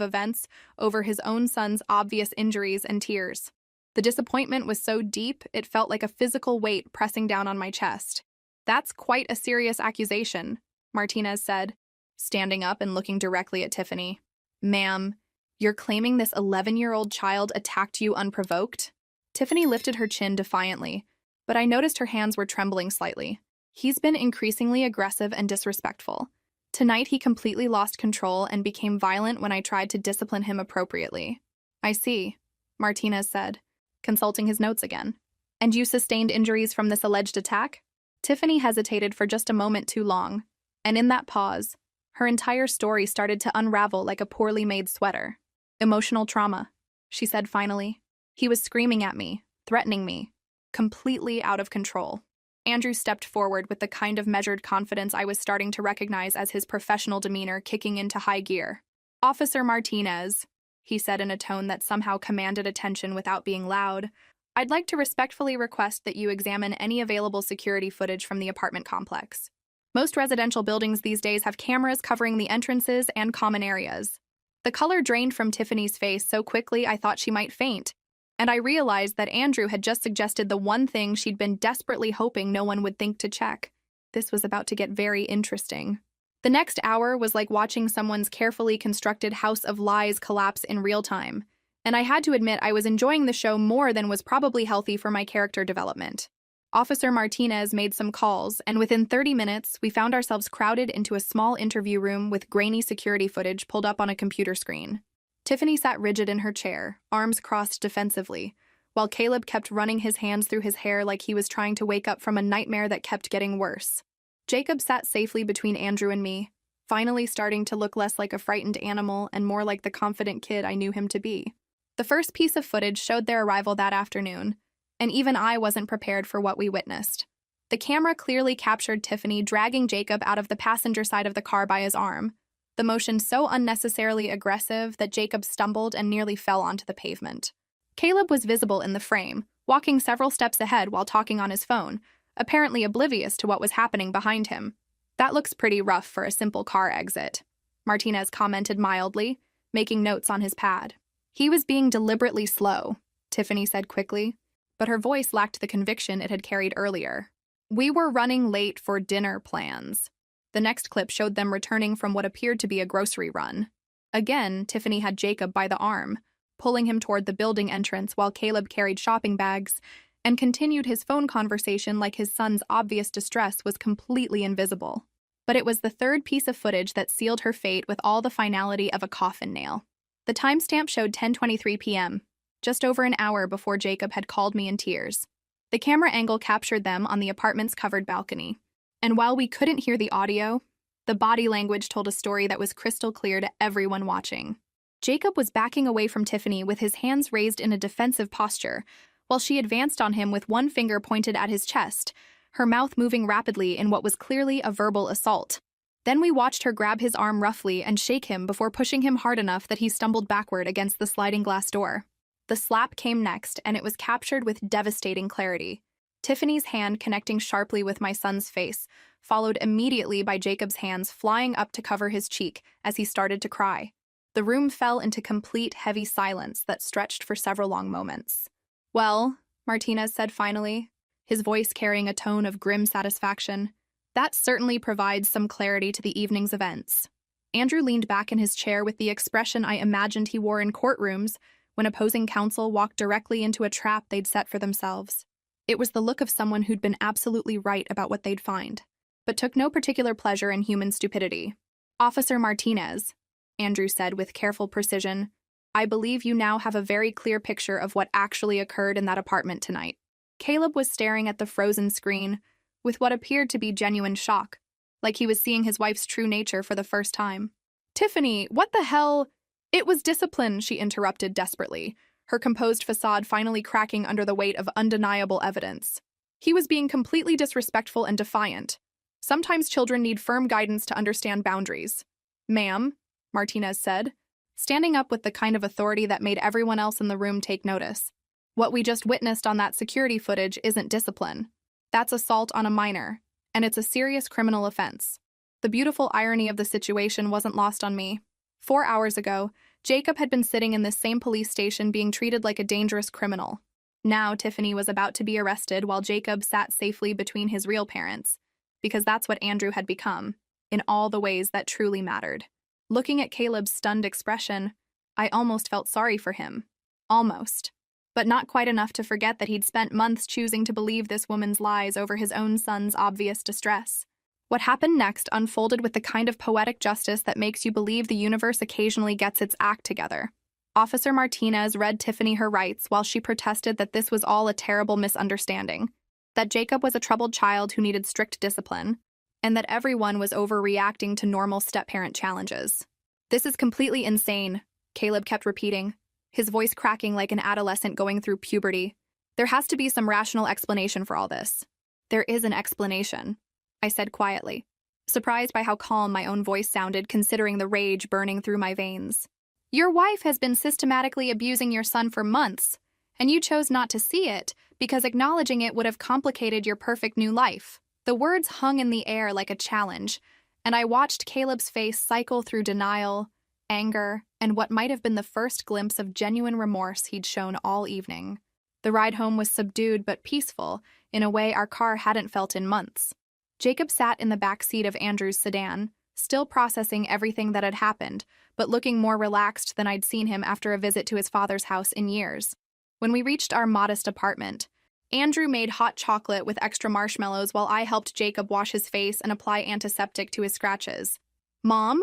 events over his own son's obvious injuries and tears. The disappointment was so deep, it felt like a physical weight pressing down on my chest. "That's quite a serious accusation," Martinez said, standing up and looking directly at Tiffany. "Ma'am, you're claiming this 11-year-old child attacked you unprovoked?" Tiffany lifted her chin defiantly, but I noticed her hands were trembling slightly. "He's been increasingly aggressive and disrespectful. Tonight he completely lost control and became violent when I tried to discipline him appropriately." "I see," Martinez said, consulting his notes again. "And you sustained injuries from this alleged attack?" Tiffany hesitated for just a moment too long, and in that pause, her entire story started to unravel like a poorly made sweater. "Emotional trauma," she said finally. "He was screaming at me, threatening me, completely out of control." Andrew stepped forward with the kind of measured confidence I was starting to recognize as his professional demeanor kicking into high gear. "Officer Martinez," he said in a tone that somehow commanded attention without being loud, "I'd like to respectfully request that you examine any available security footage from the apartment complex. Most residential buildings these days have cameras covering the entrances and common areas." The color drained from Tiffany's face so quickly I thought she might faint, and I realized that Andrew had just suggested the one thing she'd been desperately hoping no one would think to check. This was about to get very interesting. The next hour was like watching someone's carefully constructed house of lies collapse in real time, and I had to admit I was enjoying the show more than was probably healthy for my character development. Officer Martinez made some calls, and within 30 minutes, we found ourselves crowded into a small interview room with grainy security footage pulled up on a computer screen. Tiffany sat rigid in her chair, arms crossed defensively, while Caleb kept running his hands through his hair like he was trying to wake up from a nightmare that kept getting worse. Jacob sat safely between Andrew and me, finally starting to look less like a frightened animal and more like the confident kid I knew him to be. The first piece of footage showed their arrival that afternoon, and even I wasn't prepared for what we witnessed. The camera clearly captured Tiffany dragging Jacob out of the passenger side of the car by his arm, the motion so unnecessarily aggressive that Jacob stumbled and nearly fell onto the pavement. Caleb was visible in the frame, walking several steps ahead while talking on his phone, apparently oblivious to what was happening behind him. "That looks pretty rough for a simple car exit," Martinez commented mildly, making notes on his pad. "He was being deliberately slow," Tiffany said quickly, but her voice lacked the conviction it had carried earlier. We were running late for dinner plans. The next clip showed them returning from what appeared to be a grocery run. Again, Tiffany had Jacob by the arm, pulling him toward the building entrance while Caleb carried shopping bags and continued his phone conversation like his son's obvious distress was completely invisible. But it was the third piece of footage that sealed her fate with all the finality of a coffin nail. The timestamp showed 10:23 p.m., just over an hour before Jacob had called me in tears. The camera angle captured them on the apartment's covered balcony. And while we couldn't hear the audio, the body language told a story that was crystal clear to everyone watching. Jacob was backing away from Tiffany with his hands raised in a defensive posture, while she advanced on him with one finger pointed at his chest, her mouth moving rapidly in what was clearly a verbal assault. Then we watched her grab his arm roughly and shake him before pushing him hard enough that he stumbled backward against the sliding glass door. The slap came next, and it was captured with devastating clarity. Tiffany's hand connecting sharply with my son's face, followed immediately by Jacob's hands flying up to cover his cheek as he started to cry. The room fell into complete heavy silence that stretched for several long moments. "Well," Martinez said finally, his voice carrying a tone of grim satisfaction, "that certainly provides some clarity to the evening's events." Andrew leaned back in his chair with the expression I imagined he wore in courtrooms when opposing counsel walked directly into a trap they'd set for themselves. It was the look of someone who'd been absolutely right about what they'd find, but took no particular pleasure in human stupidity. "Officer Martinez," Andrew said with careful precision, "I believe you now have a very clear picture of what actually occurred in that apartment tonight." Caleb was staring at the frozen screen with what appeared to be genuine shock, like he was seeing his wife's true nature for the first time. "Tiffany, what the hell?" "It was discipline," she interrupted desperately, her composed facade finally cracking under the weight of undeniable evidence. "He was being completely disrespectful and defiant. Sometimes children need firm guidance to understand boundaries." "Ma'am," Martinez said, standing up with the kind of authority that made everyone else in the room take notice. "What we just witnessed on that security footage isn't discipline. That's assault on a minor, and it's a serious criminal offense." The beautiful irony of the situation wasn't lost on me. 4 hours ago, Jacob had been sitting in this same police station being treated like a dangerous criminal. Now Tiffany was about to be arrested while Jacob sat safely between his real parents, because that's what Andrew had become, in all the ways that truly mattered. Looking at Caleb's stunned expression, I almost felt sorry for him. Almost. But not quite enough to forget that he'd spent months choosing to believe this woman's lies over his own son's obvious distress. What happened next unfolded with the kind of poetic justice that makes you believe the universe occasionally gets its act together. Officer Martinez read Tiffany her rights while she protested that this was all a terrible misunderstanding, that Jacob was a troubled child who needed strict discipline, and that everyone was overreacting to normal step-parent challenges. "This is completely insane," Caleb kept repeating, his voice cracking like an adolescent going through puberty. "There has to be some rational explanation for all this." "There is an explanation," I said quietly, surprised by how calm my own voice sounded considering the rage burning through my veins. "Your wife has been systematically abusing your son for months, and you chose not to see it because acknowledging it would have complicated your perfect new life." The words hung in the air like a challenge, and I watched Caleb's face cycle through denial, anger, and what might have been the first glimpse of genuine remorse he'd shown all evening. The ride home was subdued but peaceful, in a way our car hadn't felt in months. Jacob sat in the back seat of Andrew's sedan, still processing everything that had happened, but looking more relaxed than I'd seen him after a visit to his father's house in years. When we reached our modest apartment, Andrew made hot chocolate with extra marshmallows while I helped Jacob wash his face and apply antiseptic to his scratches. "Mom?"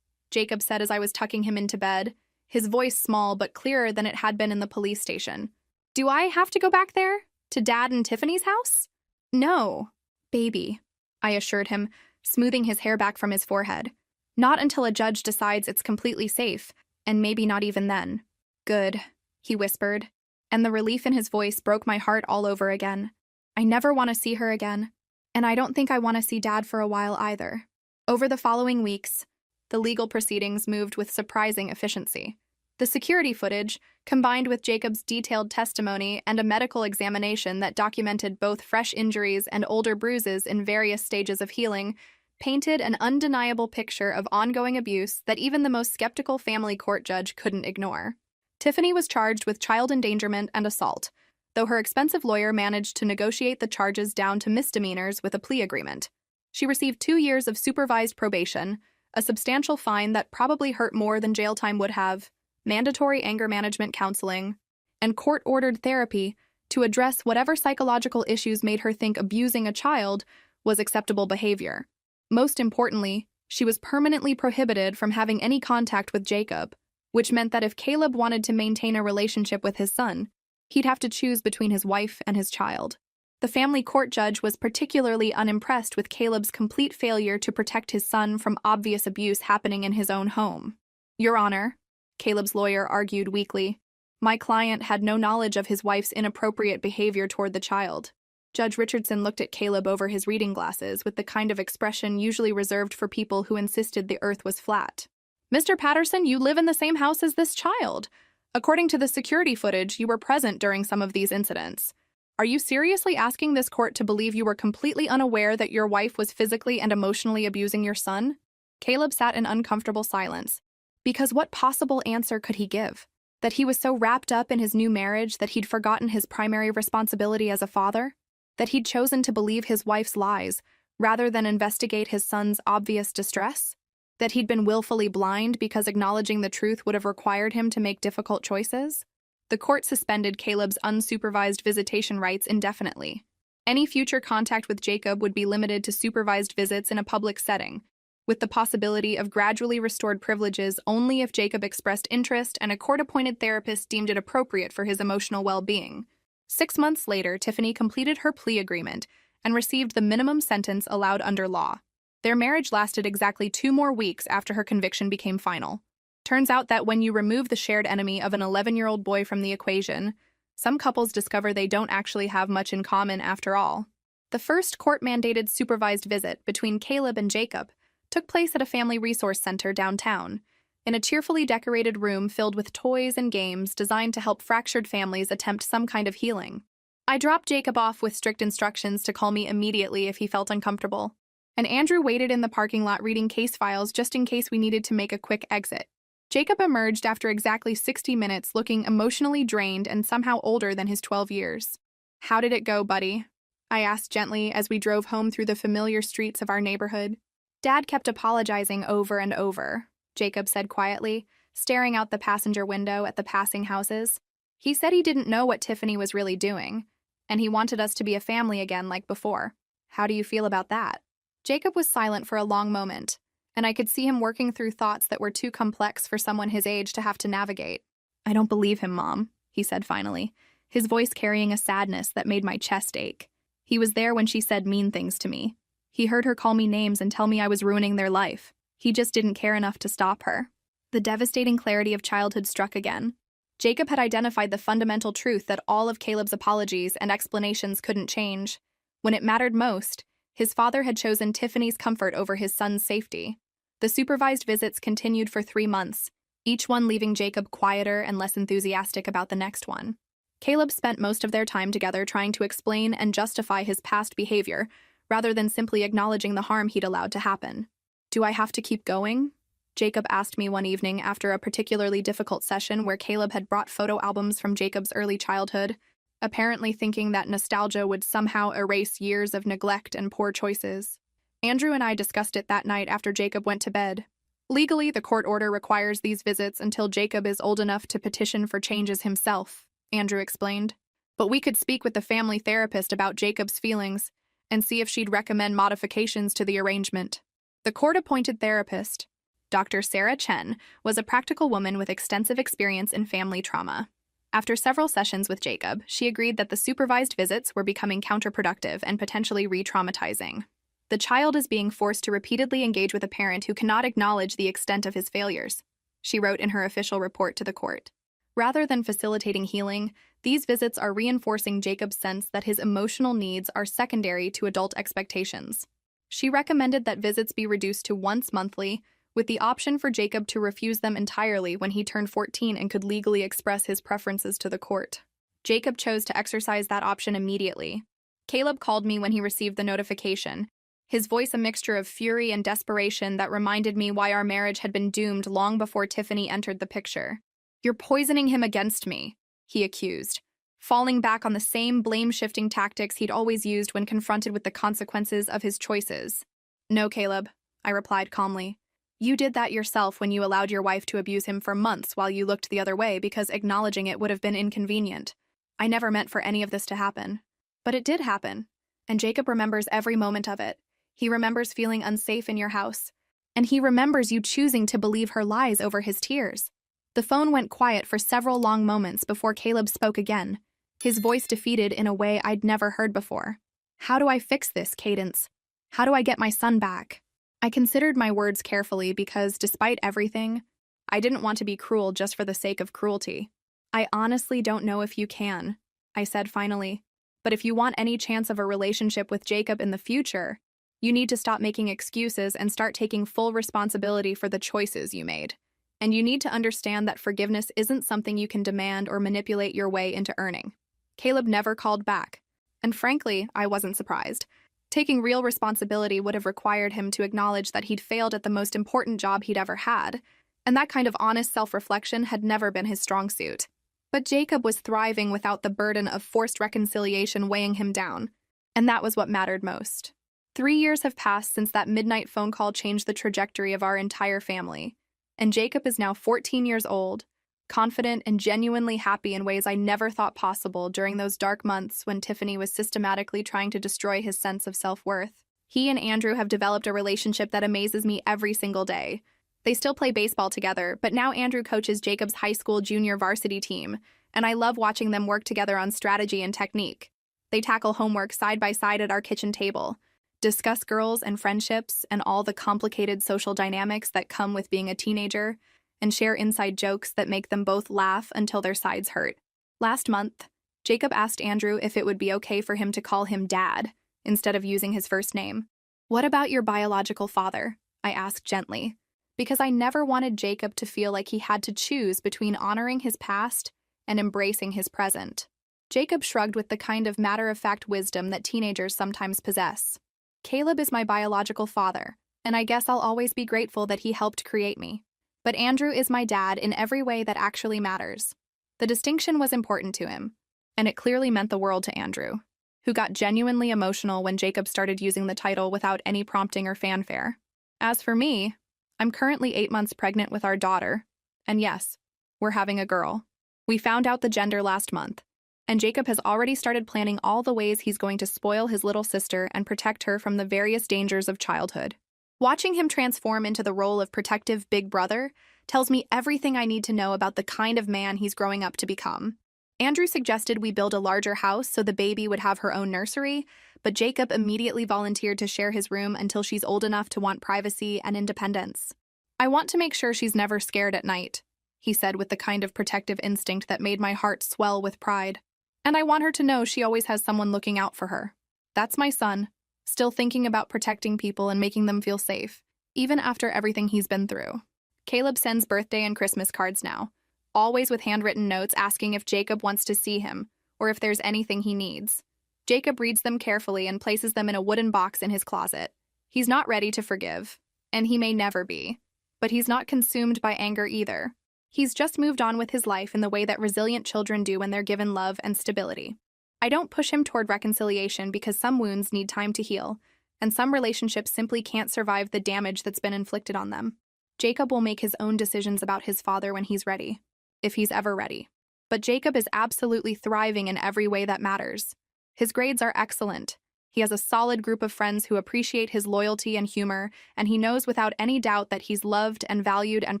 Jacob said as I was tucking him into bed, his voice small but clearer than it had been in the police station. "Do I have to go back there? To Dad and Tiffany's house?" "No, baby," I assured him, smoothing his hair back from his forehead. "Not until a judge decides it's completely safe, and maybe not even then." "Good," he whispered, and the relief in his voice broke my heart all over again. "I never want to see her again, and I don't think I want to see Dad for a while either." Over the following weeks, the legal proceedings moved with surprising efficiency. The security footage, combined with Jacob's detailed testimony and a medical examination that documented both fresh injuries and older bruises in various stages of healing, painted an undeniable picture of ongoing abuse that even the most skeptical family court judge couldn't ignore. Tiffany was charged with child endangerment and assault, though her expensive lawyer managed to negotiate the charges down to misdemeanors with a plea agreement. She received 2 years of supervised probation, a substantial fine that probably hurt more than jail time would have, mandatory anger management counseling, and court-ordered therapy to address whatever psychological issues made her think abusing a child was acceptable behavior. Most importantly, she was permanently prohibited from having any contact with Jacob, which meant that if Caleb wanted to maintain a relationship with his son, he'd have to choose between his wife and his child. The family court judge was particularly unimpressed with Caleb's complete failure to protect his son from obvious abuse happening in his own home. "Your Honor," Caleb's lawyer argued weakly, "my client had no knowledge of his wife's inappropriate behavior toward the child." Judge Richardson looked at Caleb over his reading glasses with the kind of expression usually reserved for people who insisted the earth was flat. "Mr. Patterson, you live in the same house as this child. According to the security footage, you were present during some of these incidents. Are you seriously asking this court to believe you were completely unaware that your wife was physically and emotionally abusing your son?" Caleb sat in uncomfortable silence, because what possible answer could he give? That he was so wrapped up in his new marriage that he'd forgotten his primary responsibility as a father? That he'd chosen to believe his wife's lies rather than investigate his son's obvious distress? That he'd been willfully blind because acknowledging the truth would have required him to make difficult choices? The court suspended Caleb's unsupervised visitation rights indefinitely. Any future contact with Jacob would be limited to supervised visits in a public setting, with the possibility of gradually restored privileges only if Jacob expressed interest and a court-appointed therapist deemed it appropriate for his emotional well-being. 6 months later, Tiffany completed her plea agreement and received the minimum sentence allowed under law. Their marriage lasted exactly 2 more weeks after her conviction became final. Turns out that when you remove the shared enemy of an 11-year-old boy from the equation, some couples discover they don't actually have much in common after all. The first court-mandated supervised visit between Caleb and Jacob took place at a family resource center downtown, in a cheerfully decorated room filled with toys and games designed to help fractured families attempt some kind of healing. I dropped Jacob off with strict instructions to call me immediately if he felt uncomfortable, and Andrew waited in the parking lot reading case files just in case we needed to make a quick exit. Jacob emerged after exactly 60 minutes looking emotionally drained and somehow older than his 12 years. "How did it go, buddy?" I asked gently as we drove home through the familiar streets of our neighborhood. "Dad kept apologizing over and over," Jacob said quietly, staring out the passenger window at the passing houses. "He said he didn't know what Tiffany was really doing, and he wanted us to be a family again like before. How do you feel about that?" Jacob was silent for a long moment, and I could see him working through thoughts that were too complex for someone his age to have to navigate. "I don't believe him, Mom," he said finally, his voice carrying a sadness that made my chest ache. "He was there when she said mean things to me. He heard her call me names and tell me I was ruining their life. He just didn't care enough to stop her." The devastating clarity of childhood struck again. Jacob had identified the fundamental truth that all of Caleb's apologies and explanations couldn't change. When it mattered most, his father had chosen Tiffany's comfort over his son's safety. The supervised visits continued for 3 months, each one leaving Jacob quieter and less enthusiastic about the next one. Caleb spent most of their time together trying to explain and justify his past behavior, rather than simply acknowledging the harm he'd allowed to happen. "Do I have to keep going?" Jacob asked me one evening after a particularly difficult session where Caleb had brought photo albums from Jacob's early childhood, apparently thinking that nostalgia would somehow erase years of neglect and poor choices. Andrew and I discussed it that night after Jacob went to bed. Legally, the court order requires these visits until Jacob is old enough to petition for changes himself, Andrew explained. But we could speak with the family therapist about Jacob's feelings and see if she'd recommend modifications to the arrangement. The court-appointed therapist, Dr. Sarah Chen, was a practical woman with extensive experience in family trauma. After several sessions with Jacob, she agreed that the supervised visits were becoming counterproductive and potentially re-traumatizing. "The child is being forced to repeatedly engage with a parent who cannot acknowledge the extent of his failures," she wrote in her official report to the court. Rather than facilitating healing, these visits are reinforcing Jacob's sense that his emotional needs are secondary to adult expectations. She recommended that visits be reduced to once monthly, with the option for Jacob to refuse them entirely when he turned 14 and could legally express his preferences to the court. Jacob chose to exercise that option immediately. Caleb called me when he received the notification, his voice a mixture of fury and desperation that reminded me why our marriage had been doomed long before Tiffany entered the picture. "You're poisoning him against me," he accused, falling back on the same blame-shifting tactics he'd always used when confronted with the consequences of his choices. "No, Caleb," I replied calmly. "You did that yourself when you allowed your wife to abuse him for months while you looked the other way because acknowledging it would have been inconvenient. I never meant for any of this to happen. But it did happen, and Jacob remembers every moment of it. He remembers feeling unsafe in your house, and he remembers you choosing to believe her lies over his tears." The phone went quiet for several long moments before Caleb spoke again, his voice defeated in a way I'd never heard before. "How do I fix this, Cadence? How do I get my son back?" I considered my words carefully because, despite everything, I didn't want to be cruel just for the sake of cruelty. "I honestly don't know if you can," I said finally. "But if you want any chance of a relationship with Jacob in the future, you need to stop making excuses and start taking full responsibility for the choices you made. And you need to understand that forgiveness isn't something you can demand or manipulate your way into earning." Caleb never called back, and frankly, I wasn't surprised. Taking real responsibility would have required him to acknowledge that he'd failed at the most important job he'd ever had, and that kind of honest self-reflection had never been his strong suit. But Jacob was thriving without the burden of forced reconciliation weighing him down, and that was what mattered most. 3 years have passed since that midnight phone call changed the trajectory of our entire family, and Jacob is now 14 years old, confident and genuinely happy in ways I never thought possible during those dark months when Tiffany was systematically trying to destroy his sense of self-worth. He and Andrew have developed a relationship that amazes me every single day. They still play baseball together, but now Andrew coaches Jacob's high school junior varsity team, and I love watching them work together on strategy and technique. They tackle homework side by side at our kitchen table, discuss girls and friendships and all the complicated social dynamics that come with being a teenager, and share inside jokes that make them both laugh until their sides hurt. Last month, Jacob asked Andrew if it would be okay for him to call him Dad instead of using his first name. "What about your biological father?" I asked gently, because I never wanted Jacob to feel like he had to choose between honoring his past and embracing his present. Jacob shrugged with the kind of matter-of-fact wisdom that teenagers sometimes possess. "Caleb is my biological father, and I guess I'll always be grateful that he helped create me. But Andrew is my dad in every way that actually matters." The distinction was important to him, and it clearly meant the world to Andrew, who got genuinely emotional when Jacob started using the title without any prompting or fanfare. As for me, I'm currently 8 months pregnant with our daughter, and yes, we're having a girl. We found out the gender last month, and Jacob has already started planning all the ways he's going to spoil his little sister and protect her from the various dangers of childhood. Watching him transform into the role of protective big brother tells me everything I need to know about the kind of man he's growing up to become. Andrew suggested we build a larger house so the baby would have her own nursery, but Jacob immediately volunteered to share his room until she's old enough to want privacy and independence. "I want to make sure she's never scared at night," he said with the kind of protective instinct that made my heart swell with pride. "And I want her to know she always has someone looking out for her." That's my son, still thinking about protecting people and making them feel safe, even after everything he's been through. Caleb sends birthday and Christmas cards now, always with handwritten notes asking if Jacob wants to see him or if there's anything he needs. Jacob reads them carefully and places them in a wooden box in his closet. He's not ready to forgive, and he may never be, but he's not consumed by anger either. He's just moved on with his life in the way that resilient children do when they're given love and stability. I don't push him toward reconciliation because some wounds need time to heal, and some relationships simply can't survive the damage that's been inflicted on them. Jacob will make his own decisions about his father when he's ready, if he's ever ready. But Jacob is absolutely thriving in every way that matters. His grades are excellent. He has a solid group of friends who appreciate his loyalty and humor, and he knows without any doubt that he's loved and valued and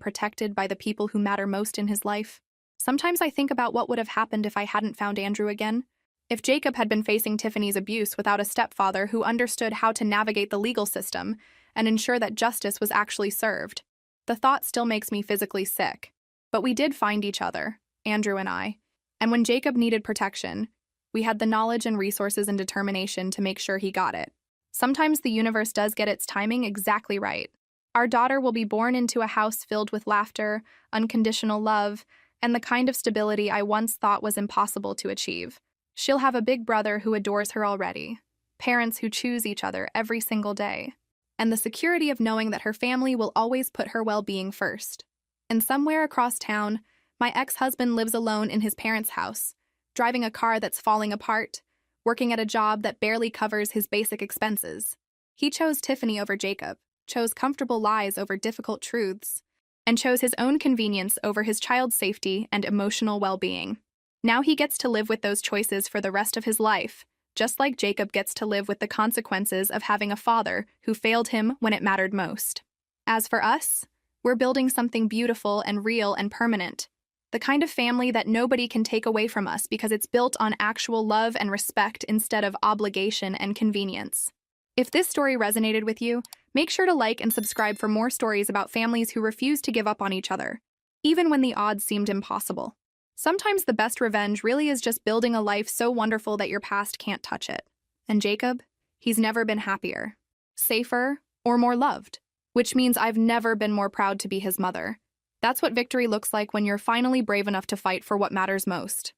protected by the people who matter most in his life. Sometimes I think about what would have happened if I hadn't found Andrew again. If Jacob had been facing Tiffany's abuse without a stepfather who understood how to navigate the legal system and ensure that justice was actually served. The thought still makes me physically sick. But we did find each other, Andrew and I. And when Jacob needed protection, we had the knowledge and resources and determination to make sure he got it. Sometimes the universe does get its timing exactly right. Our daughter will be born into a house filled with laughter, unconditional love, and the kind of stability I once thought was impossible to achieve. She'll have a big brother who adores her already, parents who choose each other every single day, and the security of knowing that her family will always put her well-being first. And somewhere across town, my ex-husband lives alone in his parents' house, driving a car that's falling apart, working at a job that barely covers his basic expenses. He chose Tiffany over Jacob, chose comfortable lies over difficult truths, and chose his own convenience over his child's safety and emotional well-being. Now he gets to live with those choices for the rest of his life, just like Jacob gets to live with the consequences of having a father who failed him when it mattered most. As for us, we're building something beautiful and real and permanent, the kind of family that nobody can take away from us because it's built on actual love and respect instead of obligation and convenience. If this story resonated with you, make sure to like and subscribe for more stories about families who refuse to give up on each other, even when the odds seemed impossible. Sometimes the best revenge really is just building a life so wonderful that your past can't touch it. And Jacob, he's never been happier, safer, or more loved, which means I've never been more proud to be his mother. That's what victory looks like when you're finally brave enough to fight for what matters most.